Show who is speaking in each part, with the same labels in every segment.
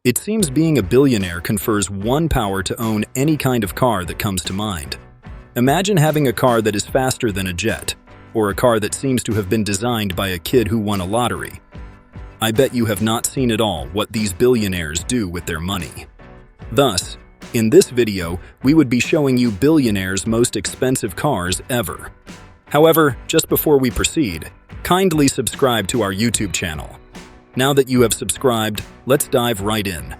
Speaker 1: It seems being a billionaire confers one power to own any kind of car that comes to mind. Imagine having a car that is faster than a jet, or a car that seems to have been designed by a kid who won a lottery. I bet you have not seen at all what these billionaires do with their money. Thus, in this video, we would be showing you billionaires' most expensive cars ever. However, just before we proceed, kindly subscribe to our YouTube channel. Now that you have subscribed, let's dive right in.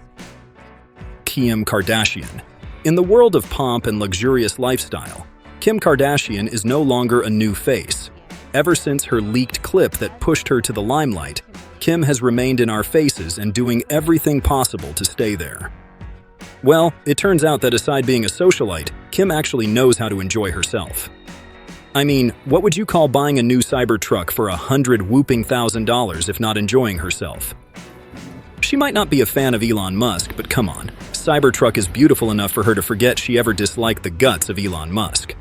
Speaker 1: Kim Kardashian. In the world of pomp and luxurious lifestyle, Kim Kardashian is no longer a new face. Ever since her leaked clip that pushed her to the limelight, Kim has remained in our faces and doing everything possible to stay there. Well, it turns out that aside being a socialite, Kim actually knows how to enjoy herself. I mean, what would you call buying a new Cybertruck for $100,000 if not enjoying herself? She might not be a fan of Elon Musk, but come on, Cybertruck is beautiful enough for her to forget she ever disliked the guts of Elon Musk.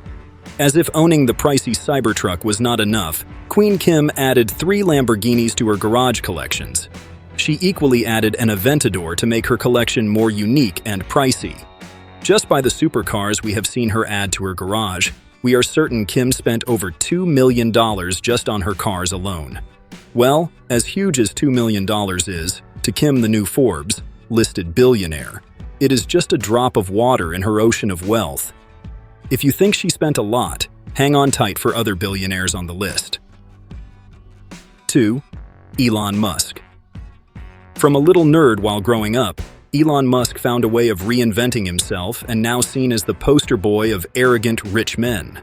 Speaker 1: As if owning the pricey Cybertruck was not enough, Queen Kim added 3 Lamborghinis to her garage collections. She equally added an Aventador to make her collection more unique and pricey. Just by the supercars we have seen her add to her garage, we are certain Kim spent over $2 million just on her cars alone. Well, as huge as $2 million is, to Kim the new Forbes listed billionaire, it is just a drop of water in her ocean of wealth. If you think she spent a lot, hang on tight for other billionaires on the list. 2. Elon Musk. From a little nerd while growing up, Elon Musk found a way of reinventing himself and now seen as the poster boy of arrogant rich men.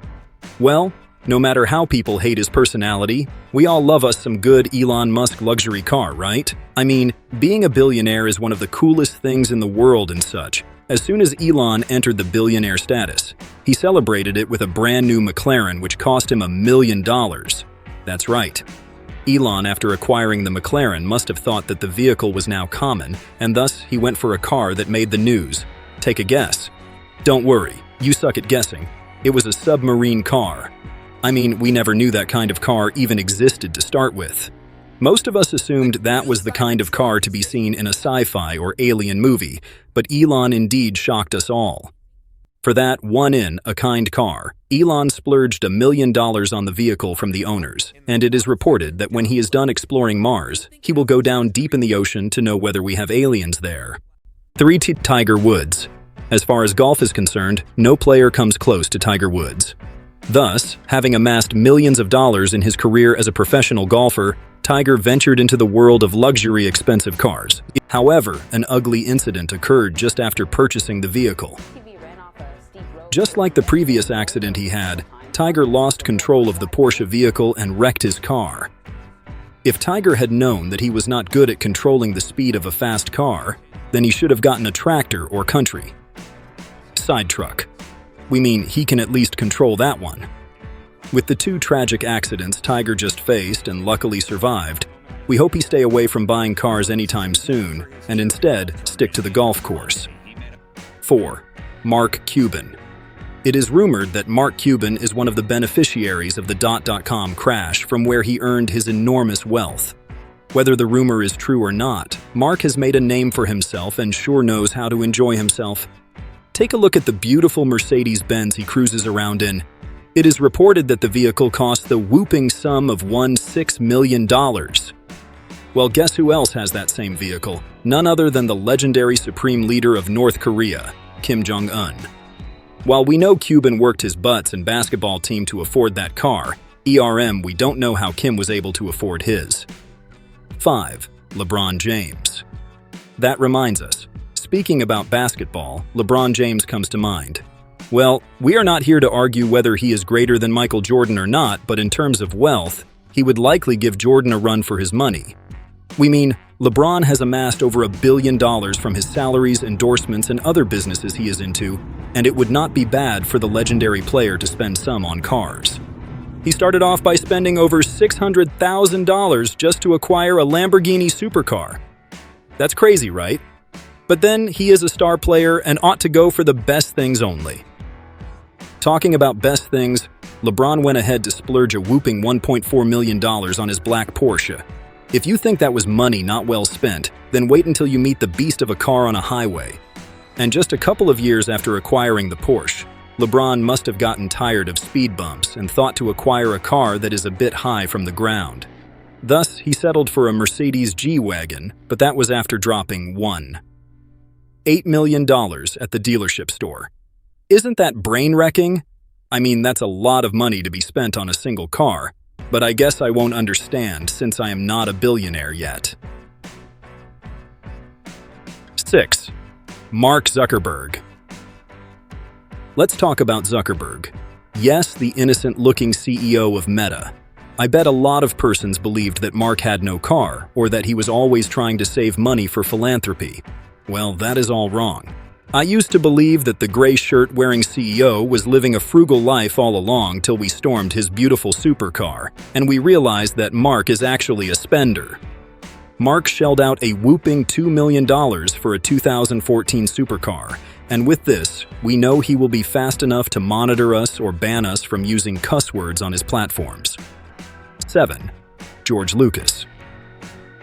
Speaker 1: Well, no matter how people hate his personality, we all love us some good Elon Musk luxury car, right? I mean, being a billionaire is one of the coolest things in the world and such. As soon as Elon entered the billionaire status, he celebrated it with a brand new McLaren which cost him $1 million. That's right. Elon, after acquiring the McLaren, must have thought that the vehicle was now common, and thus he went for a car that made the news. Take a guess. Don't worry, you suck at guessing. It was a submarine car. I mean, we never knew that kind of car even existed to start with. Most of us assumed that was the kind of car to be seen in a sci-fi or alien movie, but Elon indeed shocked us all. For that one-in-a-kind car, Elon splurged $1 million on the vehicle from the owners, and it is reported that when he is done exploring Mars, he will go down deep in the ocean to know whether we have aliens there. 3. Tiger Woods. As far as golf is concerned, no player comes close to Tiger Woods. Thus, having amassed millions of dollars in his career as a professional golfer, Tiger ventured into the world of luxury expensive cars. However, an ugly incident occurred just after purchasing the vehicle. Just like the previous accident he had, Tiger lost control of the Porsche vehicle and wrecked his car. If Tiger had known that he was not good at controlling the speed of a fast car, then he should have gotten a tractor or country. Side truck. We mean he can at least control that one. With the 2 tragic accidents Tiger just faced and luckily survived, we hope he stay away from buying cars anytime soon and instead stick to the golf course. 4. Mark Cuban. It is rumored that Mark Cuban is one of the beneficiaries of the .com crash from where he earned his enormous wealth. Whether the rumor is true or not, Mark has made a name for himself and sure knows how to enjoy himself. Take a look at the beautiful Mercedes-Benz he cruises around in. It is reported that the vehicle cost the whooping sum of $6 million. Well, guess who else has that same vehicle? None other than the legendary supreme leader of North Korea, Kim Jong-un. While we know Cuban worked his butts and basketball team to afford that car, we don't know how Kim was able to afford his. 5. LeBron James. That reminds us, speaking about basketball, LeBron James comes to mind. Well, we are not here to argue whether he is greater than Michael Jordan or not, but in terms of wealth, he would likely give Jordan a run for his money. We mean, LeBron has amassed over $1 billion from his salaries, endorsements, and other businesses he is into, and it would not be bad for the legendary player to spend some on cars. He started off by spending over $600,000 just to acquire a Lamborghini supercar. That's crazy, right? But then he is a star player and ought to go for the best things only. Talking about best things, LeBron went ahead to splurge a whooping $1.4 million on his black Porsche. If you think that was money not well spent, then wait until you meet the beast of a car on a highway. And just a couple of years after acquiring the Porsche, LeBron must have gotten tired of speed bumps and thought to acquire a car that is a bit high from the ground. Thus, he settled for a Mercedes G-Wagon, but that was after dropping $8 million at the dealership store. Isn't that brain-wrecking? I mean, that's a lot of money to be spent on a single car, but I guess I won't understand since I am not a billionaire yet. 6. Mark Zuckerberg. Let's talk about Zuckerberg. Yes, the innocent-looking CEO of Meta. I bet a lot of persons believed that Mark had no car, or that he was always trying to save money for philanthropy. Well, that is all wrong. I used to believe that the gray shirt-wearing CEO was living a frugal life all along till we stormed his beautiful supercar, and we realized that Mark is actually a spender. Mark shelled out a whopping $2 million for a 2014 supercar, and with this, we know he will be fast enough to monitor us or ban us from using cuss words on his platforms. 7. George Lucas.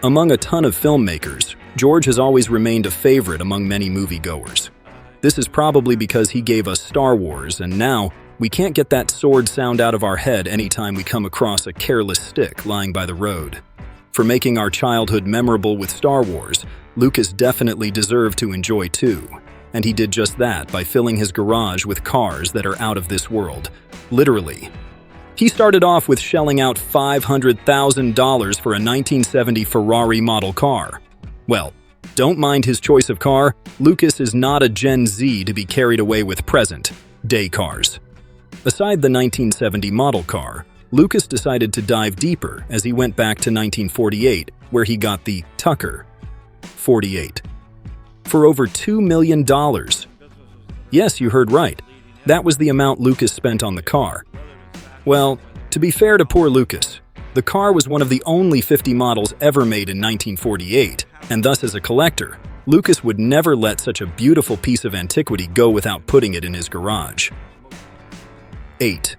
Speaker 1: Among a ton of filmmakers, George has always remained a favorite among many moviegoers. This is probably because he gave us Star Wars, and now we can't get that sword sound out of our head anytime we come across a careless stick lying by the road. For making our childhood memorable with Star Wars, Lucas definitely deserved to enjoy too. And he did just that by filling his garage with cars that are out of this world. Literally. He started off with shelling out $500,000 for a 1970 Ferrari model car. Well, don't mind his choice of car. Lucas is not a Gen Z to be carried away with present-day cars. Aside the 1970 model car, Lucas decided to dive deeper as he went back to 1948, where he got the Tucker 48 for over $2 million. Yes, you heard right. That was the amount Lucas spent on the car. Well, to be fair to poor Lucas, the car was one of the only 50 models ever made in 1948, and thus as a collector, Lucas would never let such a beautiful piece of antiquity go without putting it in his garage. 8.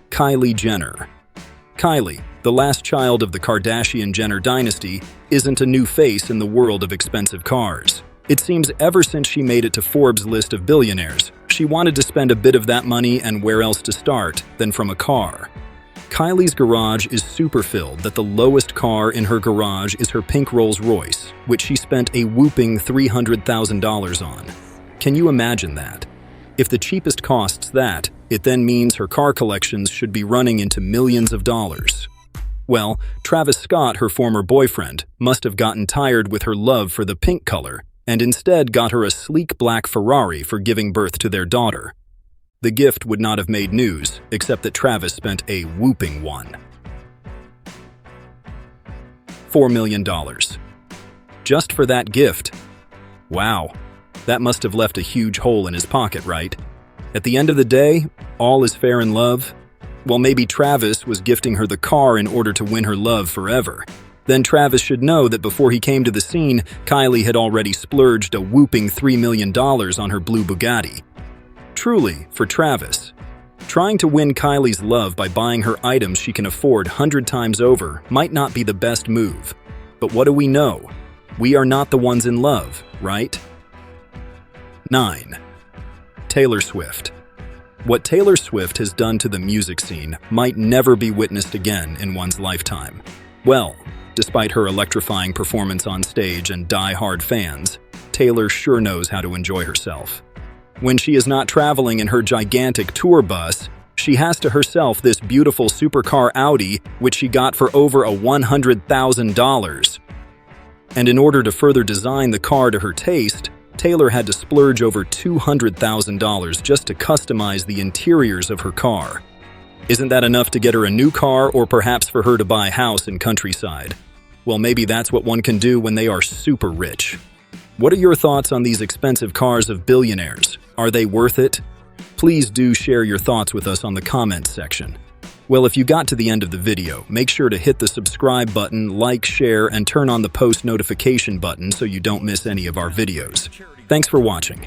Speaker 1: Kylie Jenner. Kylie, the last child of the Kardashian-Jenner dynasty, isn't a new face in the world of expensive cars. It seems ever since she made it to Forbes' list of billionaires, she wanted to spend a bit of that money, and where else to start than from a car. Kylie's garage is super filled that the lowest car in her garage is her pink Rolls Royce, which she spent a whopping $300,000 on. Can you imagine that? If the cheapest costs that, it then means her car collections should be running into millions of dollars. Well, Travis Scott, her former boyfriend, must have gotten tired with her love for the pink color and instead got her a sleek black Ferrari for giving birth to their daughter. The gift would not have made news, except that Travis spent a whopping $4 million. Just for that gift. Wow, that must have left a huge hole in his pocket, right? At the end of the day, all is fair in love. Well, maybe Travis was gifting her the car in order to win her love forever. Then Travis should know that before he came to the scene, Kylie had already splurged a whopping $3 million on her blue Bugatti. Truly, for Travis, trying to win Kylie's love by buying her items she can afford 100 times over might not be the best move. But what do we know? We are not the ones in love, right? 9. Taylor Swift. What Taylor Swift has done to the music scene might never be witnessed again in one's lifetime. Well, despite her electrifying performance on stage and die-hard fans, Taylor sure knows how to enjoy herself. When she is not traveling in her gigantic tour bus, she has to herself this beautiful supercar Audi, which she got for over $100,000. And in order to further design the car to her taste, Taylor had to splurge over $200,000 just to customize the interiors of her car. Isn't that enough to get her a new car, or perhaps for her to buy a house in countryside? Well, maybe that's what one can do when they are super rich. What are your thoughts on these expensive cars of billionaires? Are they worth it? Please do share your thoughts with us on the comments section. Well, if you got to the end of the video, make sure to hit the subscribe button, like, share, and turn on the post notification button so you don't miss any of our videos. Thanks for watching.